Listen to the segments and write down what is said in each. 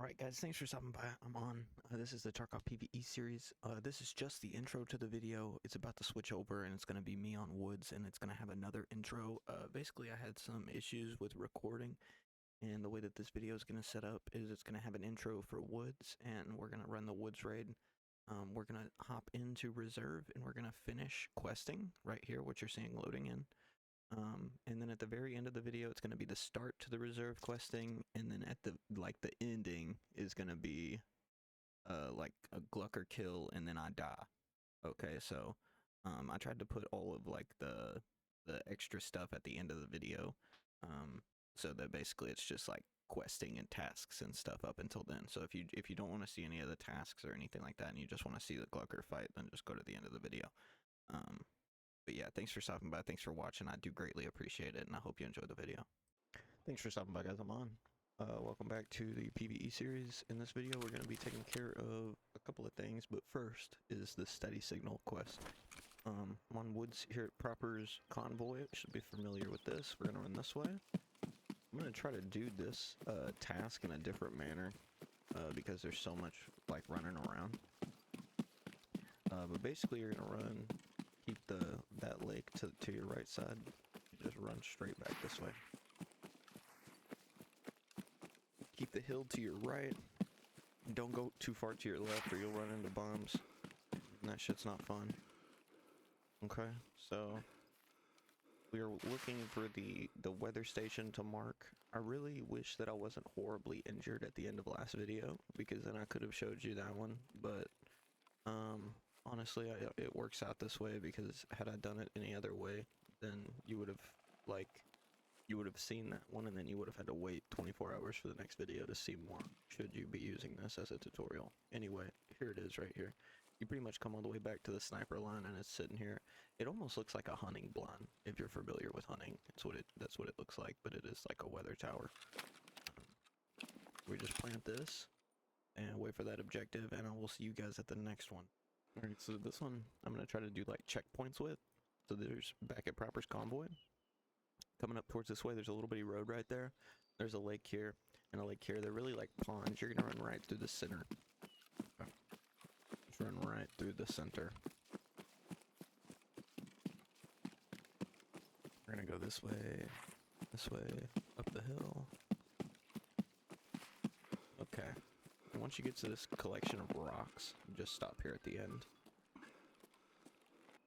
Alright guys, thanks for stopping by. I'm on. This is the Tarkov PvE series. This is just the intro to the video. It's about to switch over and it's going to be me on woods and it's going to have another intro. Basically I had some issues with recording, and the way that this video is going to set up is it's going to have an intro for woods and we're going to run the woods raid. We're going to hop into reserve and we're going to finish questing right here, what you're seeing loading in. And then at the very end of the video, it's going to be the start to the reserve questing, and then at the ending is going to be like a Glucker kill, and then I die. Okay, so I tried to put all of like the extra stuff at the end of the video, so that basically it's just like questing and tasks and stuff up until then. So if you don't want to see any of the tasks or anything like that, and you just want to see the Glucker fight, then just go to the end of the video. But yeah, thanks for stopping by. Thanks for watching. I do greatly appreciate it, and I hope you enjoyed the video. Thanks for stopping by, guys. I'm on. Welcome back to the PvE series. In this video, we're going to be taking care of a couple of things, but first is the steady signal quest. I'm on woods here at Proper's Convoy. Should be familiar with this. We're going to run this way. I'm going to try to do this task in a different manner because there's so much like running around. But basically, you're going to run. Keep that lake to your right side. You just run straight back this way. Keep the hill to your right. Don't go too far to your left or you'll run into bombs. And that shit's not fun. Okay, so we are looking for the weather station to mark. I really wish that I wasn't horribly injured at the end of last video, because then I could have showed you that one, but honestly, it works out this way because had I done it any other way, then you would have seen that one, and then you would have had to wait 24 hours for the next video to see more, should you be using this as a tutorial. Anyway, here it is right here. You pretty much come all the way back to the sniper line and it's sitting here. It almost looks like a hunting blind, if you're familiar with hunting. That's what it looks like, but it is like a weather tower. We just plant this and wait for that objective, and I will see you guys at the next one. Alright, so this one I'm going to try to do like checkpoints with. So there's back at Proper's Convoy. Coming up towards this way, there's a little bitty road right there. There's a lake here and a lake here. They're really like ponds. You're going to run right through the center. Okay. Just run right through the center. We're going to go this way, up the hill. Okay. And once you get to this collection of rocks, just stop here at the end.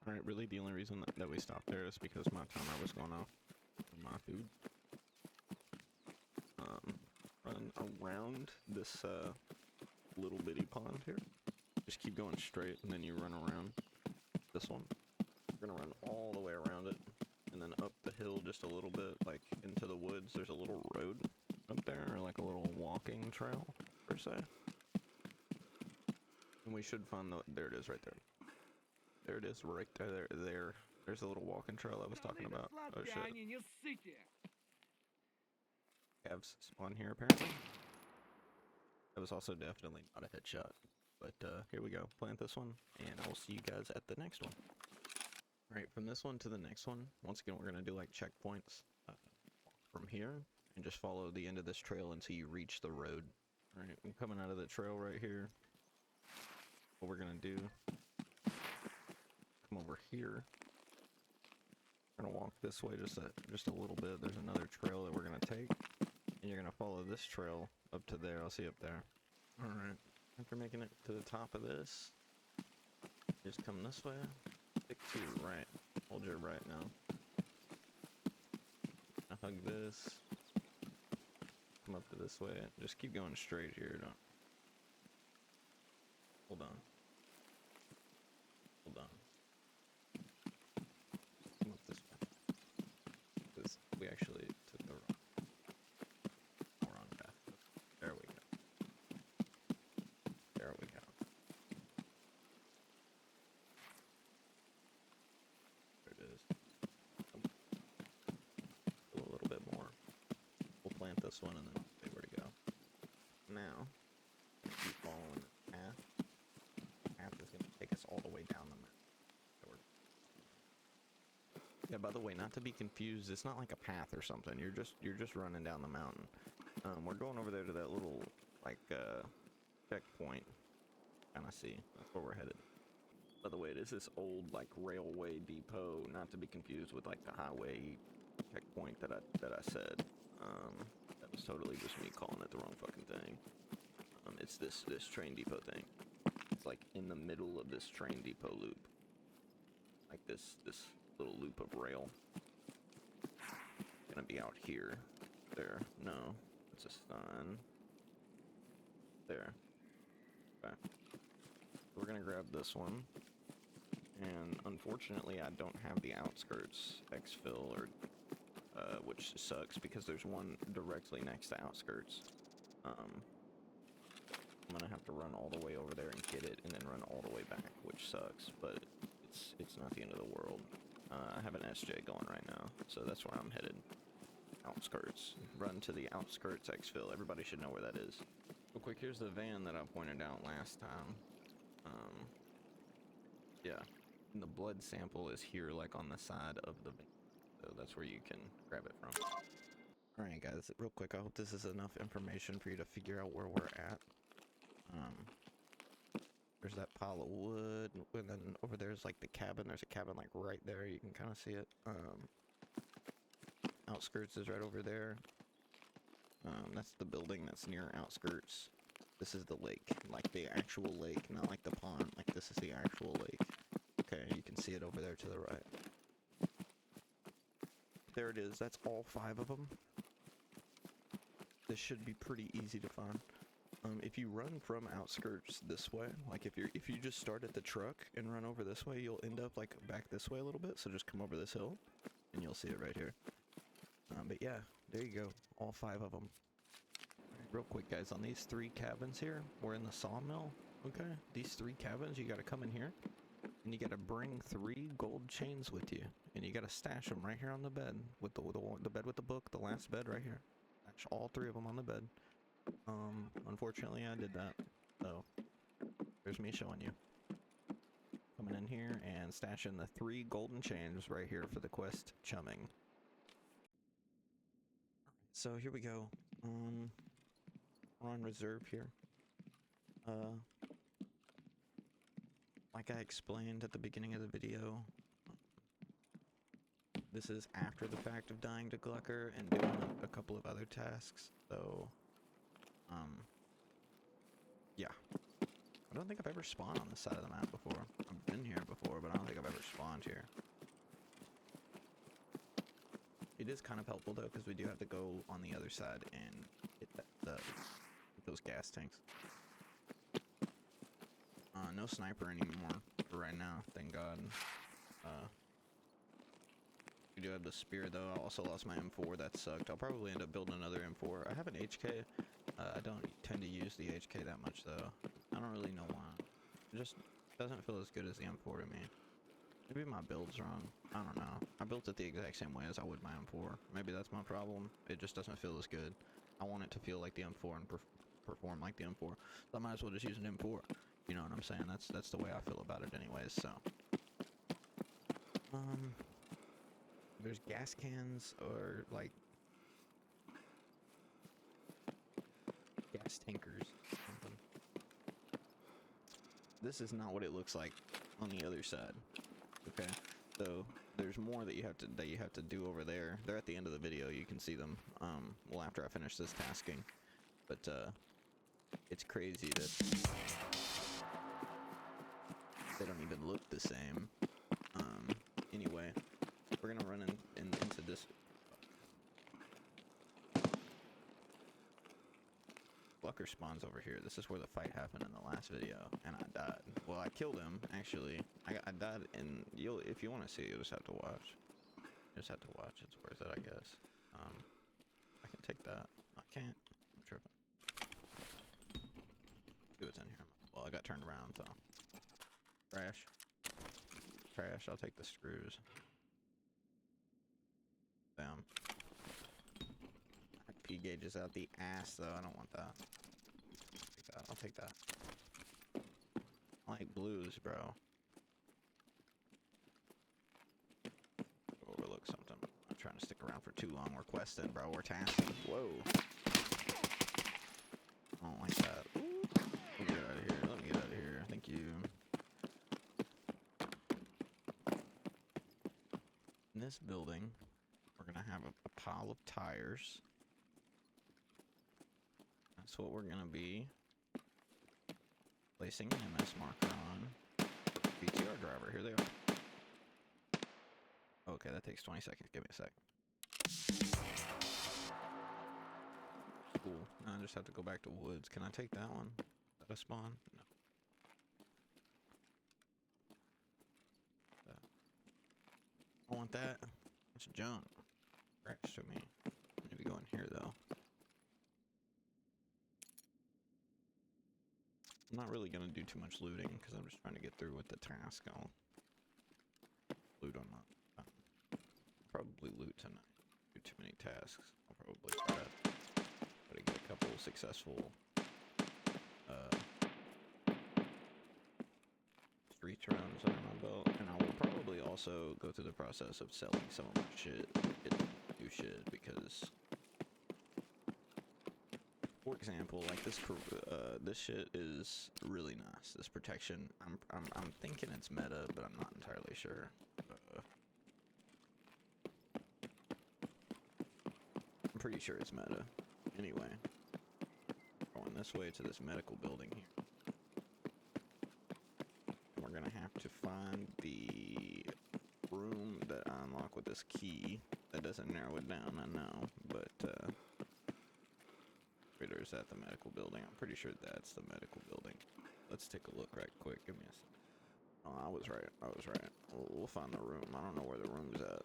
Alright, really the only reason that we stopped there is because my timer was going off for my food. Run around this little bitty pond here. Just keep going straight, and then you run around this one. You're gonna run all the way around it, and then up the hill just a little bit, like into the woods. There's a little road up there, or like a little walking trail, per se. And we should find there it is right there. There it is right there. There's a little walking trail I was talking about. Oh shit. Calves spawn here apparently. That was also definitely not a headshot. But here we go. Plant this one, and I will see you guys at the next one. Alright, from this one to the next one, once again we're gonna do like checkpoints from here, and just follow the end of this trail until you reach the road. Alright, I'm coming out of the trail right here. What we're gonna do, come over here. We're gonna walk this way just a little bit. There's another trail that we're gonna take, and you're gonna follow this trail up to there. I'll see you up there. Alright, after making it to the top of this, just come this way, stick to your right, hold your right now. I hug this, come up to this way, just keep going straight here, don't, hold on, come up this way, because we actually took the wrong path. There we go. There we go. There it is. A little bit more. We'll plant this one and then see where to go. Now, keep following the path. The path is going to take us all the way down the mountain. Yeah, by the way, not to be confused, it's not like a path or something. You're just running down the mountain. We're going over there to that little like checkpoint. Kind of see. That's where we're headed. By the way, it is this old like railway depot, not to be confused with like the highway checkpoint that I said. That was totally just me calling it the wrong fucking thing. It's this train depot thing. It's like in the middle of this train depot loop. Like this little loop of rail. Gonna be out here. There. No. It's a sign. There. Okay. We're gonna grab this one. And unfortunately I don't have the outskirts exfil, or which sucks because there's one directly next to outskirts. I'm gonna have to run all the way over there and get it, and then run all the way back, which sucks, but it's not the end of the world. I have an SJ going right now, so that's where I'm headed. Outskirts. Run to the outskirts exfil. Everybody should know where that is. Real quick, here's the van that I pointed out last time. Yeah. And the blood sample is here, like on the side of the van. So that's where you can grab it from. Alright guys, real quick, I hope this is enough information for you to figure out where we're at. There's that pile of wood, and then over there's like the cabin. There's a cabin like right there, you can kind of see it. Outskirts is right over there. That's the building that's near outskirts. This is the lake, like the actual lake, not like the pond. Like this is the actual lake. Okay, you can see it over there to the right. There it is. That's all 5 of them. This should be pretty easy to find. If you run from outskirts this way, like if you just start at the truck and run over this way, you'll end up like back this way a little bit. So just come over this hill, and you'll see it right here. But yeah, there you go. All 5 of them. Real quick, guys, on these 3 cabins here, we're in the sawmill. Okay, these 3 cabins, you got to come in here, and you got to bring 3 gold chains with you, and you got to stash them right here on the bed with the bed with the book, the last bed right here. Stash all 3 of them on the bed. Unfortunately, I did that. So there's me showing you. Coming in here and stashing the 3 golden chains right here for the quest chumming. So here we go. We're on reserve here. Like I explained at the beginning of the video, this is after the fact of dying to Glucker and doing a couple of other tasks. So, yeah. I don't think I've ever spawned on this side of the map before. I've been here before, but I don't think I've ever spawned here. It is kind of helpful though, because we do have to go on the other side and hit those gas tanks. No sniper anymore for right now, thank God. We do have the spear though. I also lost my M4, that sucked. I'll probably end up building another M4. I have an HK. I don't tend to use the HK that much though. I don't really know why. It just doesn't feel as good as the M4 to me. Maybe my build's wrong. I don't know. I built it the exact same way as I would my M4. Maybe that's my problem. It just doesn't feel as good. I want it to feel like the M4 and perform like the M4. So I might as well just use an M4. You know what I'm saying? That's the way I feel about it anyways, so. There's gas cans or like gas tankers or something. This is not what it looks like on the other side. Okay, so there's more that you have to do over there. They're at the end of the video. You can see them. Well, after I finish this tasking, but it's crazy that they don't even look the same. Anyway, we're gonna run into this. Glucker spawns over here. This is where the fight happened in the last video, and I died. Well, I killed him, actually. I died, and if you want to see, you'll just have to watch. You just have to watch. It's worth it, I guess. I can take that. I can't. I'm tripping. See what's in here. Well, I got turned around, so. Trash. Trash. I'll take the screws. Damn. P gauges out the ass, though. I don't want that. I'll take that. I like blues, bro. Overlook something. I'm not trying to stick around for too long. We're questing, bro. We're tasking. Whoa. I don't like that. Ooh. this building, we're gonna have a pile of tires. That's what we're gonna be placing an MS marker on. BTR driver, here they are. Okay, that takes 20 seconds. Give me a sec. Cool. Now I just have to go back to woods. Can I take that one? Is that a spawn? No. I want that. It's junk. Crash to me. I need to go in here though. I'm not really gonna do too much looting because I'm just trying to get through with the task. I'll loot on that. Probably loot tonight. Do too many tasks. I'll probably try to get a couple successful streets runs under my belt, and I will probably also go through the process of selling some of my shit, get new shit, because, for example, like this shit is really nice. This protection, I'm thinking it's meta, but I'm not entirely sure. I'm pretty sure it's meta. Anyway, going this way to this medical building here. We're gonna have to find the room that I unlock with this key. That doesn't narrow it down, I know, but there's at the medical building. I'm pretty sure that's the medical building. Let's take a look right quick. Give me a second. Oh, I was right. I was right. We'll find the room. I don't know where the room's at.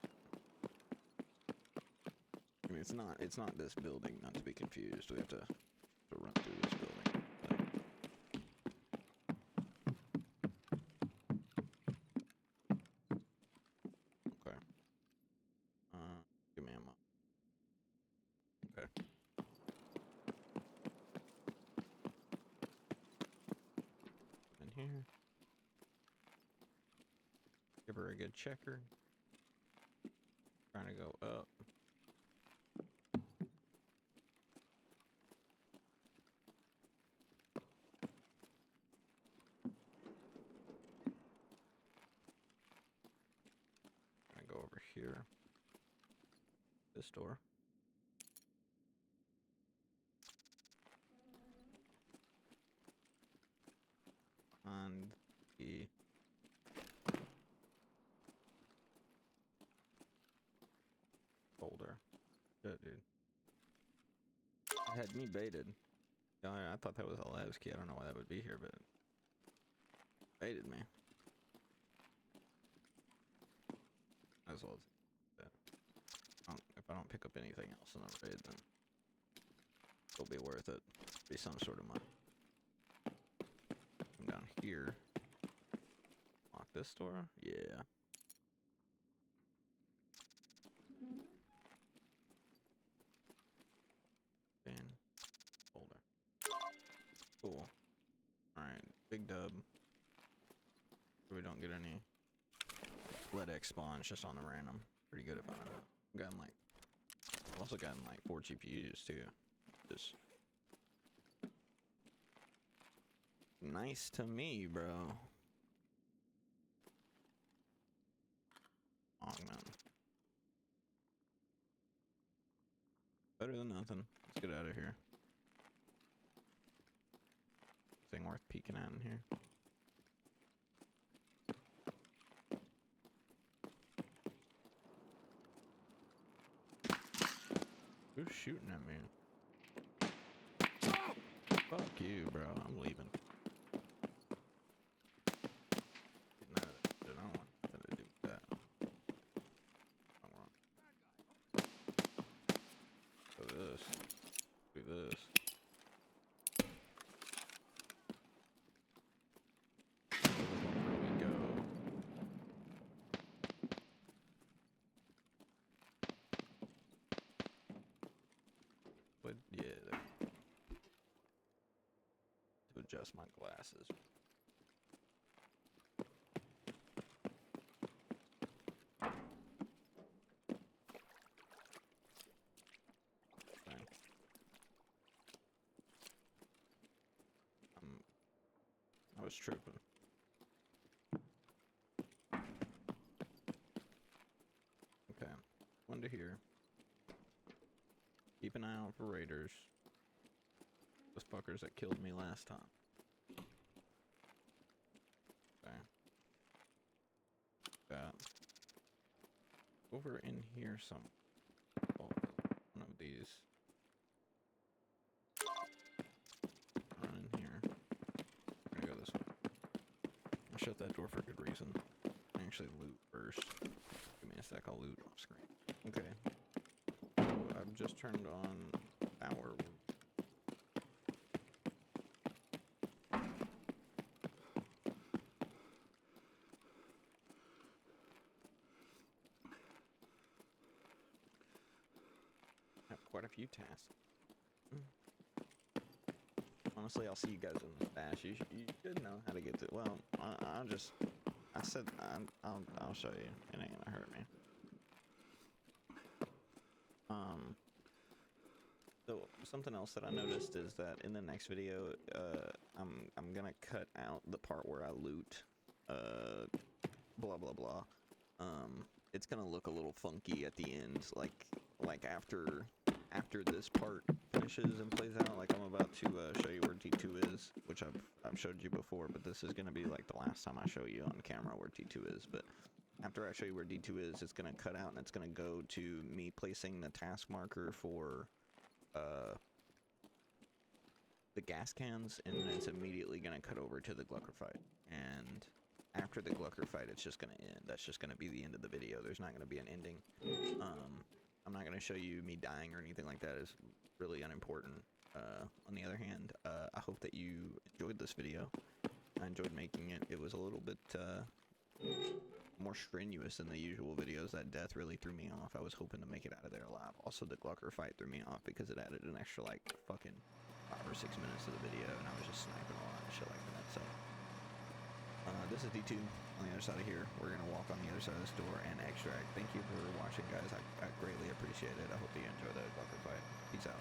I mean, it's not this building, not to be confused. We have to run through this building. Okay. Give me ammo. Okay. In here. Give her a good checker. Trying to go up. Go over here. This door. And the folder. Shit, dude. It had me baited. I thought that was a labs key. I don't know why that would be here, but it baited me. As well as that. If I don't pick up anything else in the raid, then it'll be worth it. Be some sort of money. Come down here. Lock this door? Yeah. Bin. Folder. Cool. Alright, big dub. We don't get any LEDX spawns just on the random. Pretty good about it. I've also gotten like 4 GPUs too. Just nice to me, bro. Oh man. Better than nothing. Let's get out of here. Thing worth peeking at in here. Who's shooting at me? Fuck you, bro. I'm leaving. Getting out of that shit. I don't want nothing to do with that. Do this. Do this. Where we go. But yeah, to adjust my glasses. I was tripping. Okay. Keep an eye out for raiders. Those fuckers that killed me last time. Okay. Got over in here some. Oh, one of these. Run in here. I'm gonna go this way. I'll shut that door for good reason. I actually loot first. Give me a sec, I'll loot off screen. Okay. So I've just turned on power. I have quite a few tasks. Honestly, I'll see you guys in the stash. You should know how to get to. Well, I'll show you. It ain't gonna hurt me. So something else that I noticed is that in the next video, I'm gonna cut out the part where I loot, blah blah blah. It's gonna look a little funky at the end, like after this part finishes and plays out. Like I'm about to show you where T2 is, which I've showed you before, but this is gonna be like the last time I show you on camera where T2 is. But after I show you where D2 is, it's gonna cut out and it's gonna go to me placing the task marker for the gas cans, and then it's immediately gonna cut over to the Glucker fight. And after the Glucker fight, it's just gonna end. That's just gonna be the end of the video. There's not gonna be an ending. I'm not gonna show you me dying or anything like that. It's really unimportant. On the other hand, I hope that you enjoyed this video. I enjoyed making it. It was a little bit more strenuous than the usual videos. That death really threw me off. I was hoping to make it out of there alive. Also, the Glucker fight threw me off because it added an extra like fucking 5 or 6 minutes to the video, and I was just sniping a lot and shit like that. So this is D2 on the other side of here. We're gonna walk on the other side of this door and extract. Thank you for watching, guys. I greatly appreciate it. I hope you enjoy the Glucker fight. Peace out.